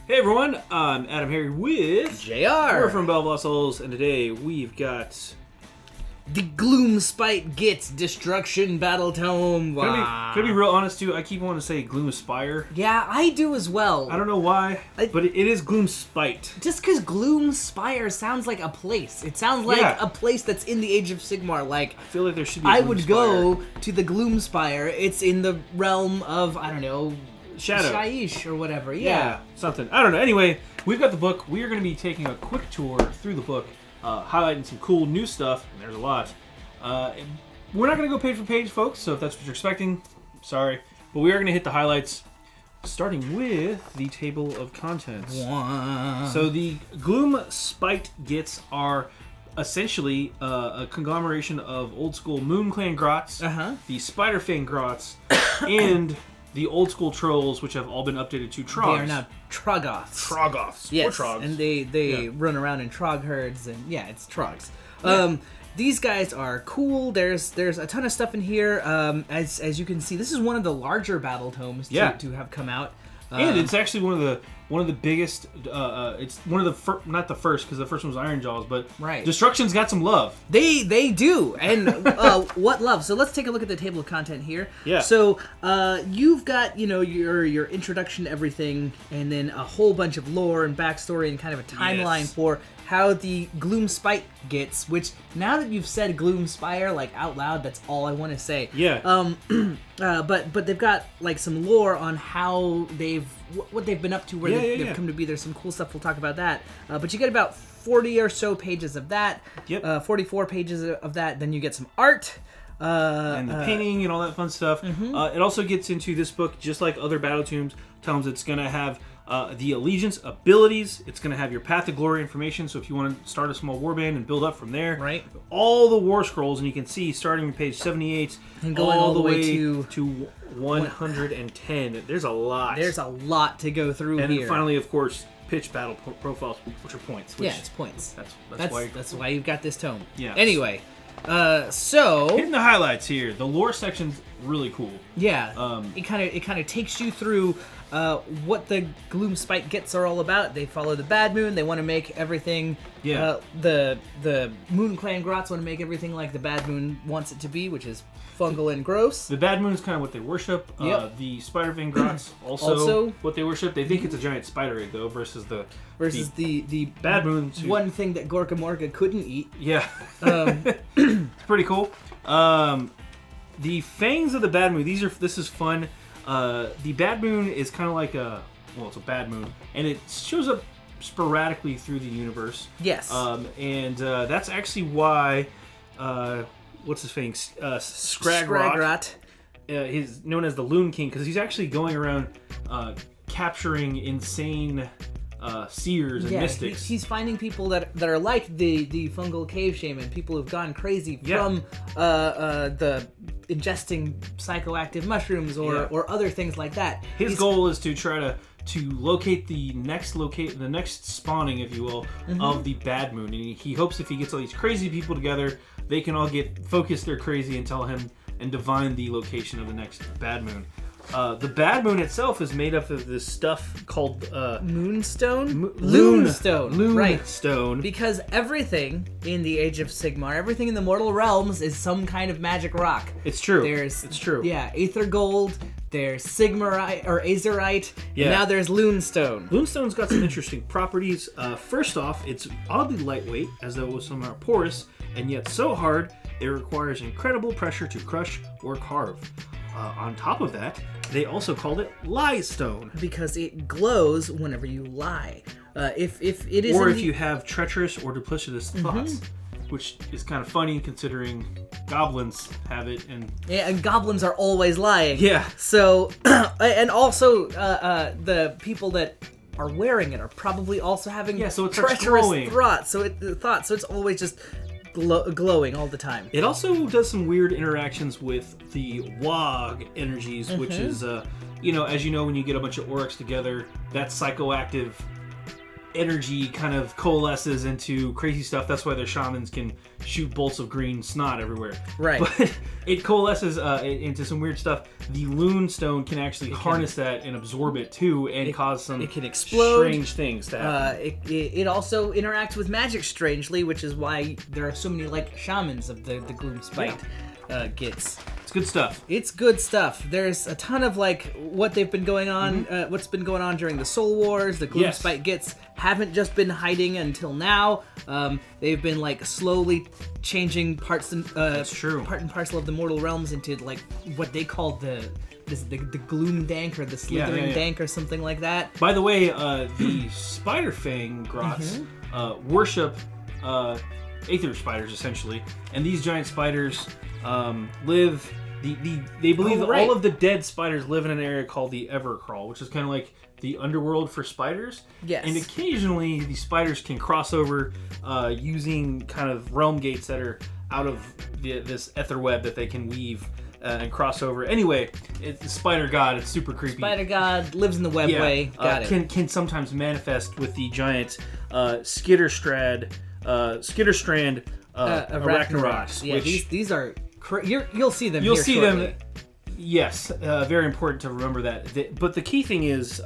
Hey everyone, I'm AdamHarry with JayArr. We're from BoLS, and today we've got the Gloomspite Gitz Destruction Battletome. Can I be real honest too? I keep wanting to say Gloomspire. Yeah, I do as well. I don't know why, but it is Gloomspite. Just because Gloomspire sounds like a place. It sounds like a place that's in the Age of Sigmar. Like, I feel like there should be a I would go to the Gloomspire. It's in the realm of, I don't know, Shadow. Shaiish or whatever. Yeah, something. I don't know. Anyway, we've got the book. We are going to be taking a quick tour through the book, highlighting some cool new stuff, and there's a lot. We're not going to go page for page, folks, so if that's what you're expecting, sorry. But we are going to hit the highlights, starting with the table of contents. So the Gloomspite Gitz are essentially a conglomeration of old school Moon Clan Grots, the Spider Fang Grots, and the old school trolls, which have all been updated to Trogs. They are now Troggoths. Troggoths. Yes, or Trogs. and they run around in Trog herds, and yeah, it's Trogs. These guys are cool. There's a ton of stuff in here. As you can see, this is one of the larger battle tomes to have come out. And it's actually one of the biggest. It's one of the not the first, because the first one was Iron Jaws, but Destruction's got some love. They do, and what love? So let's take a look at the table of content here. Yeah. So you've got your introduction to everything, and then a whole bunch of lore and backstory and kind of a timeline for how the Gloomspite Gitz, which now that you've said Gloomspire like out loud, that's all I want to say. Yeah. But they've got like some lore on how what they've been up to, where they've come to be. There's some cool stuff. We'll talk about that. But you get about 40 or so pages of that. Yep. 44 pages of that. Then you get some art. And the painting and all that fun stuff. It also gets into this book, just like other Battletomes. It's going to have the allegiance abilities. It's going to have your Path to Glory information, so if you want to start a small warband and build up from there. Right. All the war scrolls, and you can see starting on page 78 and going all the way to 110. There's a lot. There's a lot to go through and here. And finally, of course, pitch battle profiles, which are points. Which, it's points. That's why you've got this tome. Yeah. Anyway, so hitting the highlights here. The lore section's really cool. Yeah. It kind of takes you through what the Gloomspite Gitz are all about. They follow the Bad Moon. They want to make everything. Yeah. The Moon Clan Grots want to make everything like the Bad Moon wants it to be, which is fungal and gross. The Bad Moon is kind of what they worship. The Spider Fang Grots also what they worship. They think it's a giant spider egg though, versus the Bad Moon. One thing that Gorka Morga couldn't eat. Yeah. It's pretty cool. The fangs of the Bad Moon. This is fun. The Bad Moon is kind of like it's a Bad Moon, and it shows up sporadically through the universe. Yes. And that's actually why, what's his fang? Scragrot. He's known as the Loon King, because he's actually going around capturing insane seers and mystics. He's finding people that are like the fungal cave shaman, people who've gone crazy from the ingesting psychoactive mushrooms or other things like that. His goal is to try to locate the next spawning, if you will, of the Bad Moon. And he hopes if he gets all these crazy people together, they can all focus their crazy and tell him and divine the location of the next Bad Moon. The Bad Moon itself is made up of this stuff called Moonstone? Loonstone. Loonstone. Because everything in the Age of Sigmar, everything in the Mortal Realms is some kind of magic rock. It's true. It's true. Yeah, Aether Gold, there's Sigmarite or Azerite, and now there's Loonstone. Loonstone's got some interesting properties. First off, it's oddly lightweight, as though it was somehow porous, and yet so hard it requires incredible pressure to crush or carve. On top of that, they also called it Lie Stone, because it glows whenever you lie. If you have treacherous or duplicitous thoughts, which is kind of funny considering goblins have it, and goblins are always lying. Yeah. So, and also the people that are wearing it are probably also having treacherous thoughts. So it's always just glowing all the time. It also does some weird interactions with the Wog energies, which is, as you know, when you get a bunch of Oryx together, that psychoactive energy kind of coalesces into crazy stuff. That's why their shamans can shoot bolts of green snot everywhere. Right. But it coalesces into some weird stuff. The Loon Stone can actually harness that and absorb it too, and cause some it can explode. strange things to happen. It also interacts with magic strangely, which is why there are so many like shamans of the Gloomspite Gitz. It's good stuff. It's good stuff. There's a ton of like what they've been going on, what's been going on during the Soul Wars. The Gloomspite Gitz haven't just been hiding until now. They've been like slowly changing parts and part and parcel of the mortal realms into like what they call the Gloom Dank or the Slithering Dank or something like that. By the way, the Spider Fang Grots worship Aether spiders essentially, and these giant spiders live. They believe that all of the dead spiders live in an area called the Evercrawl, which is kind of like the underworld for spiders. Yes. And occasionally these spiders can cross over using kind of realm gates that are out of this ether web that they can weave and cross over. Anyway, it's the spider god. It's super creepy. Spider god lives in the webway. Got it. Can sometimes manifest with the giant Skitterstrand Arachnorocks. Yeah, which these are. You'll see them. You'll here see shortly. them. Yes, very important to remember that. But the key thing is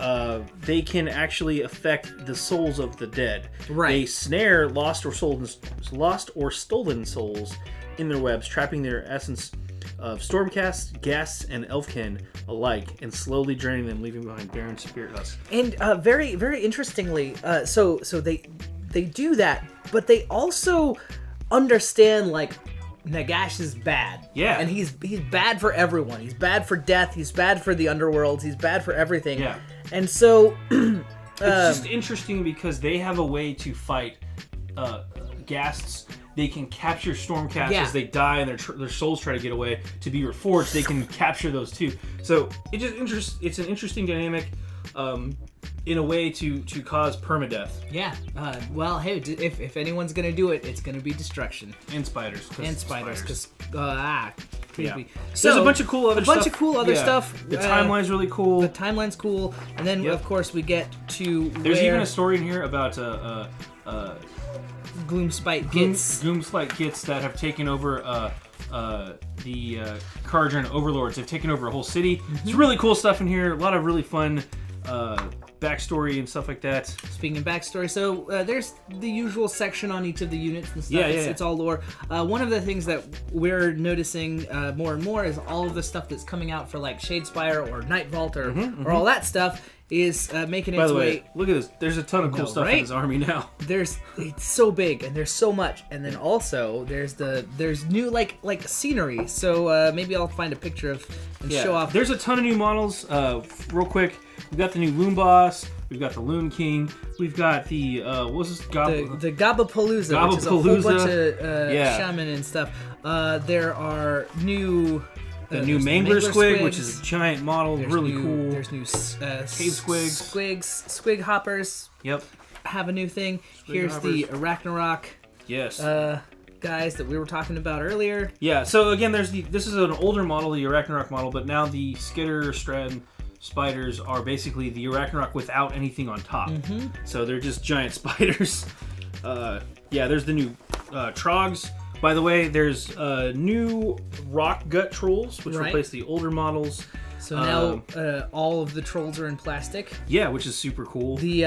they can actually affect the souls of the dead. Right. They snare lost or stolen souls in their webs, trapping their essence of Stormcast, Ghasts, and Elfkin alike, and slowly draining them, leaving behind barren spirit dust. And very, very interestingly, so they do that, but they also understand like Nagash is bad. Yeah. And he's bad for everyone. He's bad for death. He's bad for the underworlds. He's bad for everything. Yeah. And so it's just interesting because they have a way to fight Ghasts. They can capture Stormcast as they die and their souls try to get away to be reforged. They can capture those too. So it's an interesting dynamic in a way to cause permadeath. Yeah. Well, hey, if anyone's gonna do it, it's gonna be destruction And spiders. because creepy. So there's a bunch of cool other stuff. The timeline's really cool. The timeline's cool, and then of course we get to There's even a story in here about Gloomspite Gitz. Gloomspite Gitz that have taken over the Kharadron overlords. They've taken over a whole city. It's really cool stuff in here. A lot of really fun backstory and stuff like that. Speaking of backstory, so there's the usual section on each of the units and stuff. It's all lore. One of the things that we're noticing more and more is all of the stuff that's coming out for like Shadespire or Night Vault or all that stuff is making its way. By the way, look at this. There's a ton of cool stuff in this army now. It's so big and there's so much, and then also there's new like scenery. So maybe I'll find a picture of and show off. There's a ton of new models. Real quick, we've got the new Loon Boss. We've got the Loon King. We've got the what's this? The Gobbapalooza, which is a whole bunch of shaman and stuff. There are new. The new Mangler Squig, which is a giant model, really cool. There's new Cave Squigs. Squig Hoppers. Yep. Have a new thing. Here's Hoppers. the Arachnorok. Yes. Guys that we were talking about earlier. Yeah. So again, this is an older model, the Arachnorok model, but now the Skitterstrand spiders are basically the Arachnorok without anything on top. So they're just giant spiders. There's the new Trogs. By the way, there's new rock gut trolls, which replace the older models. So now all of the trolls are in plastic. Yeah, which is super cool. The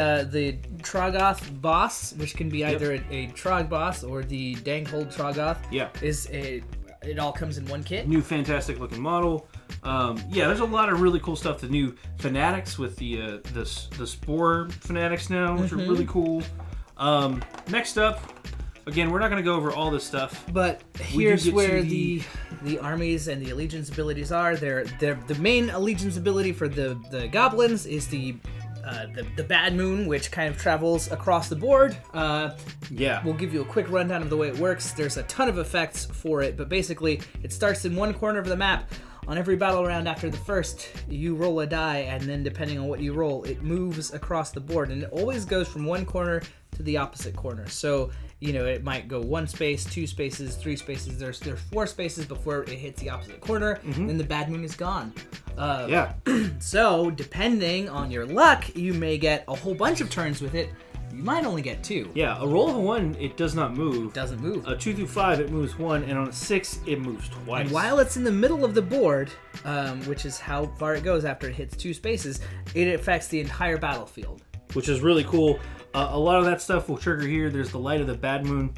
Troggoth boss, which can be either a Trog boss or the Dankhold Troggoth. Yeah, it all comes in one kit. New fantastic looking model. There's a lot of really cool stuff. The new Fanatics with the Spore Fanatics now, which are really cool. Next up. Again, we're not going to go over all this stuff. But here's where the armies and the allegiance abilities are. The main allegiance ability for the goblins is the Bad Moon, which kind of travels across the board. We'll give you a quick rundown of the way it works. There's a ton of effects for it, but basically it starts in one corner of the map. On every battle round after the first, you roll a die, and then depending on what you roll, it moves across the board, and it always goes from one corner to the opposite corner. So, it might go 1 space, 2 spaces, 3 spaces. There's 4 spaces before it hits the opposite corner, and the Bad Moon is gone. So, depending on your luck, you may get a whole bunch of turns with it. You might only get 2. Yeah, a roll of a 1, it does not move. It doesn't move. A 2 through 5, it moves 1, and on a 6, it moves twice. And while it's in the middle of the board, which is how far it goes after it hits 2 spaces, it affects the entire battlefield. Which is really cool. A lot of that stuff will trigger here. There's the Light of the Bad Moon.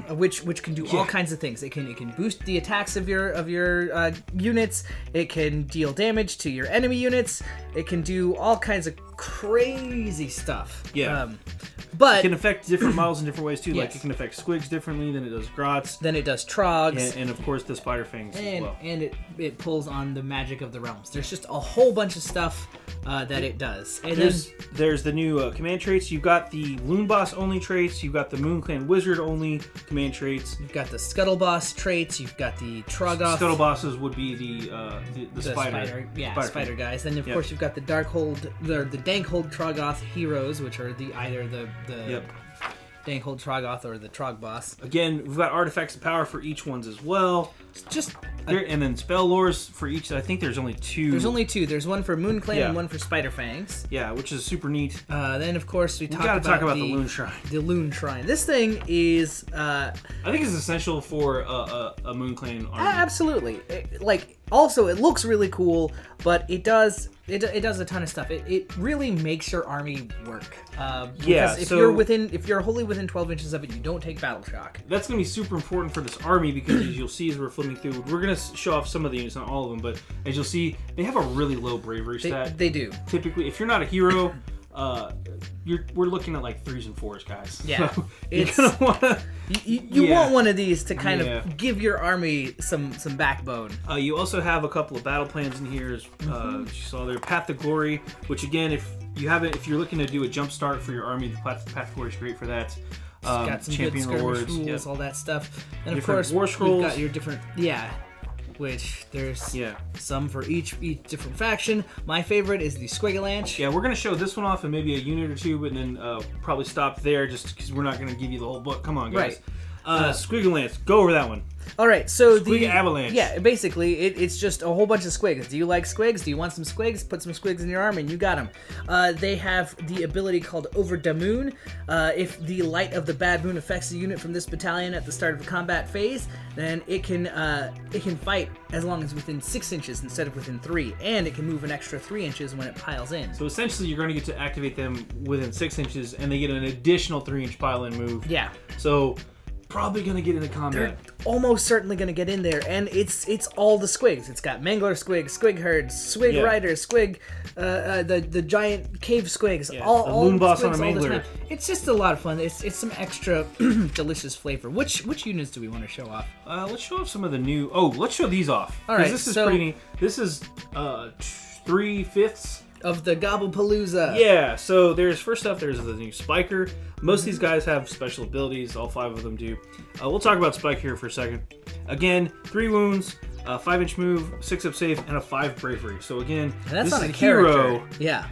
Which can do all kinds of things. It can boost the attacks of your units. It can deal damage to your enemy units. It can do all kinds of crazy stuff. Yeah. But it can affect different models in different ways too. Yes. Like it can affect squigs differently than it does grots. Then it does trogs. And of course the spider fangs as well. And it pulls on the magic of the realms. There's just a whole bunch of stuff that it does. And there's the new command traits. You've got the Loon Boss only traits. You've got the Moon Clan Wizard only command traits. You've got the Scuttle Boss traits. You've got the Troggoth. Scuttle Bosses would be the spider. Spider guys. Then of course you've got the Darkhold, the Dankhold Troggoth heroes, which are either the Dankhold Troggoth or the Trog Boss. Again, we've got artifacts of power for each ones as well. And then spell lores for each. I think there's only 2. There's only 2. There's one for Moon Clan and one for Spider Fangs. Yeah, which is super neat. Then of course we gotta talk about the Loon Shrine. The Loon Shrine. This thing is. I think it's essential for a Moon Clan army. Absolutely. Also, it looks really cool, but it does a ton of stuff. It really makes your army work. Because if you're wholly within 12 inches of it, you don't take battle shock. That's going to be super important for this army because as you'll see as we're flipping through, we're going to show off some of the units, not all of them, but as you'll see, they have a really low bravery stat. They do. Typically, if you're not a hero, we're looking at like 3s and 4s, guys. Yeah, so you're gonna wanna. You want one of these to kind of give your army some backbone. You also have a couple of battle plans in here. You saw there, Path to Glory, which again, if you're looking to do a jump start for your army, the Path to Glory is great for that. Got some champion good rewards, rules, all that stuff, and different of course war scrolls. You've got your different which there's some for each different faction. My favorite is the Squigalanche. Yeah, we're going to show this one off in maybe a unit or 2, but then probably stop there just because we're not going to give you the whole book. Come on, guys. Right. Squigalanche, go over that one. All right, so Squig Avalanche. Yeah, basically, it's just a whole bunch of squigs. Do you like squigs? Do you want some squigs? Put some squigs in your army, and you got them. They have the ability called Over the Moon. If the light of the bad moon affects a unit from this battalion at the start of a combat phase, then it can fight as long as within 6 inches instead of within 3, and it can move an extra 3 inches when it piles in. So essentially, you're going to get to activate them within 6 inches, and they get an additional 3-inch pile-in move. Yeah. So probably going to get into combat. They're almost certainly going to get in there, and it's all the squigs. It's got Mangler squig, squig herds, swig riders, squig, the giant cave squigs, all Loon Boss squigs on a Mangler. It's just a lot of fun. It's some extra delicious flavor. Which units do we want to show off? Let's show off some of the new. Oh, let's show these off. All right, this is pretty neat. This is 3/5 of the Gobbapalooza. Yeah, so there's the new Spiker. Most of these guys have special abilities, all 5 of them do. We'll talk about Spike here for a second. Again, 3 wounds, 5-inch move, 6-up save, and a 5 bravery. So again, that's this not is a hero. Yeah,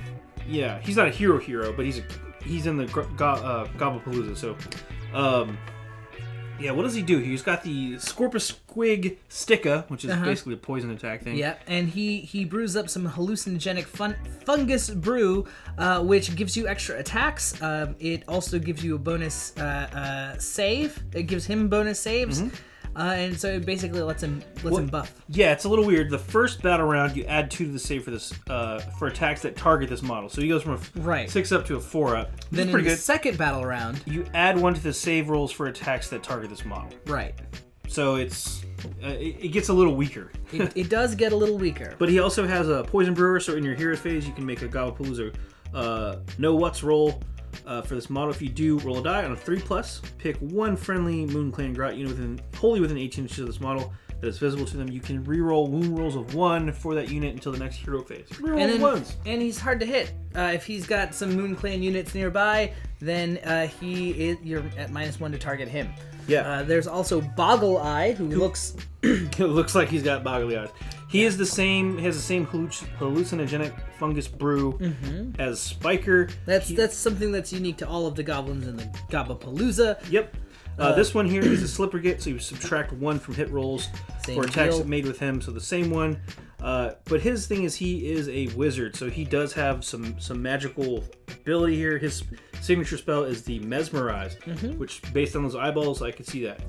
he's not a hero, but he's in the Gobbapalooza. So, what does he do? He's got the Squig Sticka, which is basically a poison attack thing. Yeah, and he brews up some hallucinogenic fungus brew, which gives you extra attacks. It also gives you a bonus save. It gives him bonus saves. And so it basically lets him buff. Yeah, it's a little weird. The first battle round, you add 2 to the save for this for attacks that target this model. So he goes from a 6-up to a 4-up. Then in the second battle round, you add 1 to the save rolls for attacks that target this model. Right. So it gets a little weaker. It does get a little weaker. But he also has a Poison Brewer, so in your hero phase, you can make a Gobbapalooza know what's roll. For this model, if you do roll a die on a 3+, pick 1 friendly Moon Clan Grot unit wholly within 18 inches of this model that is visible to them. You can reroll wound rolls of 1 for that unit until the next hero phase. Reroll ones. And he's hard to hit. If he's got some Moon Clan units nearby, then you're at -1 to target him. Yeah. There's also Boggle Eye, who looks it looks like he's got boggly eyes. He has the same hallucinogenic fungus brew as Spiker. That's something that's unique to all of the goblins in the Gobbapalooza. Yep. This one here is a Slipper Git, so you subtract 1 from hit rolls for attacks made with him, so the same one. But his thing is he is a wizard, so he does have some magical ability here. His signature spell is the Mesmerize, which, based on those eyeballs, I could see that.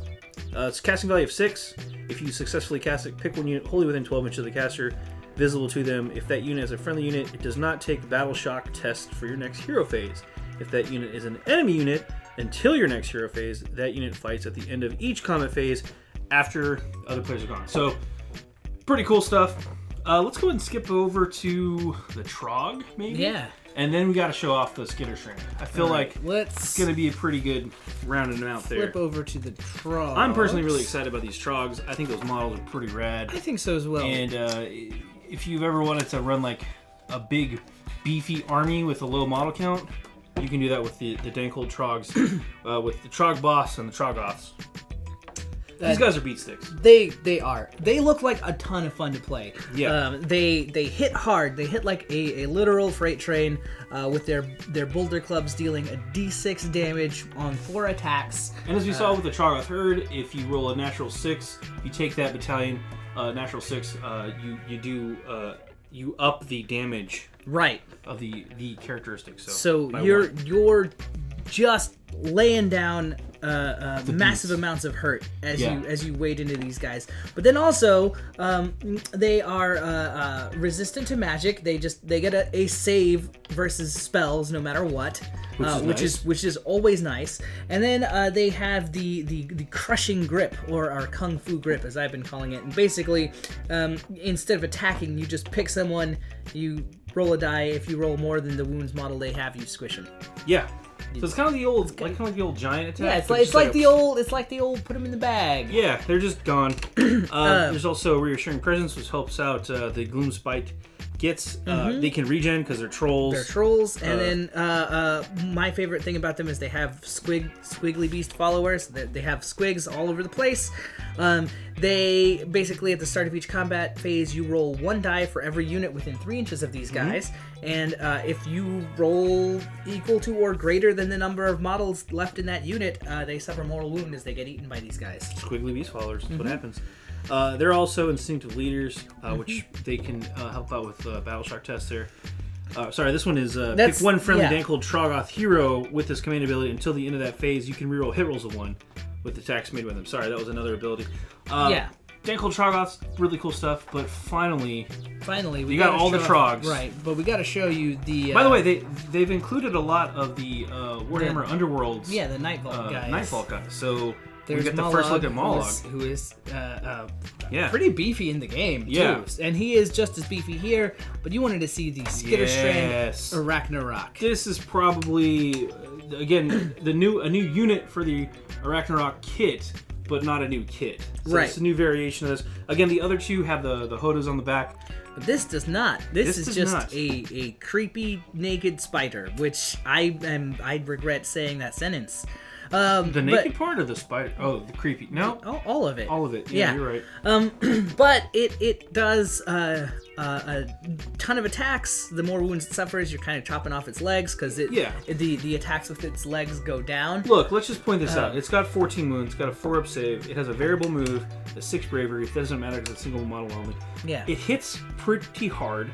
It's casting value of 6. If you successfully cast it, pick one unit wholly within 12 inches of the caster, visible to them. If that unit is a friendly unit, it does not take Battle Shock test for your next hero phase. If that unit is an enemy unit, until your next hero phase, that unit fights at the end of each combat phase after other players are gone. So, pretty cool stuff. Let's go ahead and skip over to the Trog, maybe? Yeah. And then we got to show off the Skitterstrand. I feel like it's going to be a pretty good rounded out there. Flip over to the Trogs. I'm personally really excited about these Trogs. I think those models are pretty rad. I think so as well. And if you've ever wanted to run like a big, beefy army with a low model count, you can do that with the dank old Trogs, with the Trog Boss and the Troggoths. These guys are beat sticks. They are. They look like a ton of fun to play. Yeah. They hit hard. They hit like a literal freight train with their boulder clubs dealing a d6 damage on 4 attacks. And as we saw with the Troggoth Herd, if you roll a natural 6, you take that battalion natural 6. You up the damage. Right. Of the characteristics. So you're just laying down massive amounts of hurt as you wade into these guys. But then also they are resistant to magic. They get a save versus spells no matter what, which is always nice. And then they have the crushing grip, or our kung fu grip as I've been calling it. And basically instead of attacking, you just pick someone, you roll a die. If you roll more than the wounds model they have, you squish them. Yeah. So it's kind of the old, like the old giant attack. Yeah, it's like the old put them in the bag. Yeah, they're just gone. There's also Reassuring Presence, which helps out the Gloomspite Gitz. They can regen because they're trolls. They're trolls, and then my favorite thing about them is they have squiggly beast followers. They have squigs all over the place. They basically, at the start of each combat phase, you roll 1 die for every unit within 3 inches of these guys, and if you roll equal to or greater than the number of models left in that unit, they suffer mortal wound as they get eaten by these guys. Squiggly beast followers, that's what happens. They're also instinctive leaders, which they can help out with battle shock tests there. Sorry, this one is pick one friendly dank-old Troggoth hero with this command ability. Until the end of that phase, you can reroll hit rolls of 1 with attacks made with them. Sorry, that was another ability. Dank-old Troggoths, really cool stuff. But finally, we got all the Trogs. Right, but we got to show you the. By the way, they've included a lot of the Warhammer Underworlds. Yeah, the Nightvault guys. Nightvault guys. So. There's we get the first look at Mollog, who is pretty beefy in the game, too. And he is just as beefy here, but you wanted to see the Skitterstrand Arachnarok. This is probably, again, a new unit for the Arachnarok kit, but not a new kit. So it's a new variation of this. Again, the other two have the Hodas on the back. But this does not. This is just a creepy naked spider, which I regret saying that sentence. The naked part of the spider? Oh, the creepy. No, all of it. All of it. Yeah, you're right. But it does a ton of attacks. The more wounds it suffers, you're kind of chopping off its legs because the attacks with its legs go down. Look, let's just point this out. It's got 14 wounds. It's got a 4-up save. It has a variable move, a 6 bravery. It doesn't matter because it's single model only. Yeah. It hits pretty hard.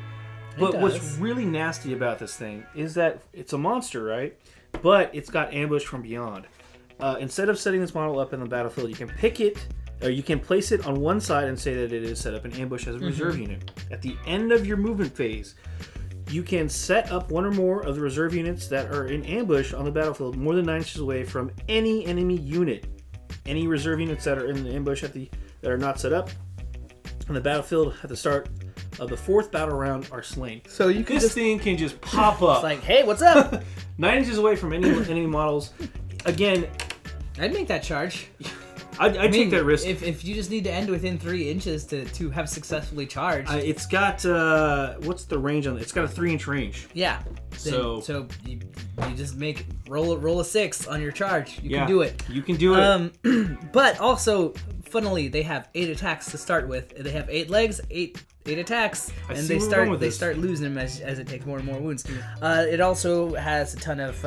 But what's really nasty about this thing is that it's a monster, right? But it's got ambush from beyond. Instead of setting this model up in the battlefield, you can pick it, or you can place it on one side and say that it is set up in ambush as a reserve unit. At the end of your movement phase, you can set up one or more of the reserve units that are in ambush on the battlefield more than 9 inches away from any enemy unit. Any reserve units that are in the ambush that are not set up on the battlefield at the start of the 4th battle round are slain. So you can this thing can just pop up. It's like, hey, what's up? 9 inches away from any enemy models. Again, I'd make that charge. I'd take that risk. If you just need to end within 3 inches to have successfully charged. It's got, what's the range on it? It's got a 3-inch range. Yeah. So you just roll a 6 on your charge. You can do it. You can do it. But also, funnily, they have 8 attacks to start with. They have 8 legs, 8 8 attacks, and they start losing them as it takes more and more wounds. It also has a ton of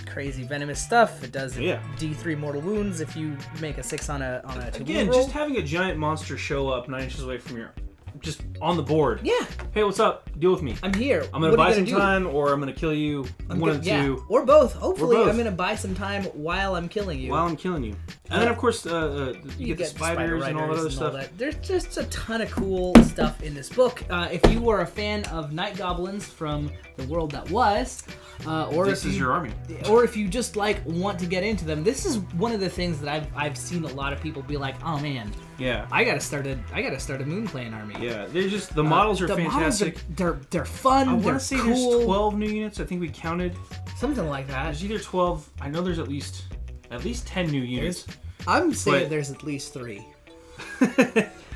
crazy venomous stuff. It does D3 mortal wounds if you make a 6 on a 2 Again, roll. just having a giant monster show up 9 inches away from your just on the board. Yeah. Hey, what's up? Deal with me. I'm here. I'm gonna buy some time, or I'm gonna kill you. One of the two. Or both. Hopefully, both. I'm gonna buy some time while I'm killing you. While I'm killing you. And then, of course, you get the spiders and all that other stuff. There's just a ton of cool stuff in this book. If you were a fan of night goblins from the world that was, or this is your army, or if you just like want to get into them, this is one of the things that I've seen a lot of people be like, oh man, yeah, I gotta start a Moon Clan army. Yeah, they're just the models are fantastic. They're fun. I want to say cool. there's 12 new units. I think we counted something like that. There's either 12. I know there's at least 10 new units. I'm saying there's at least 3.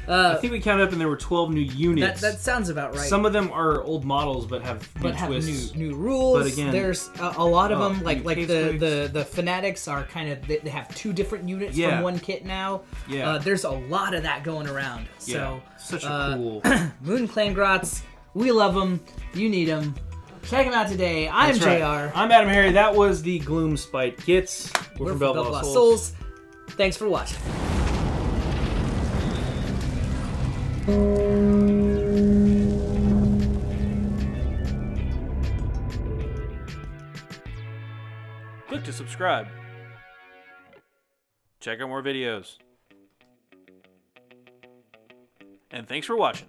I think we counted up and there were 12 new units. That sounds about right. Some of them are old models but have new rules. But again, there's a lot of them like the fanatics are kind of they have 2 different units from one kit now. Yeah. There's a lot of that going around. Yeah. So such a cool Moon Clan Grots. We love them. You need them. Check them out today. I'm JayArr. I'm AdamHarry. That was the Gloomspite Gitz. We're from BoLS Souls. Thanks for watching. Click to subscribe. Check out more videos. And thanks for watching.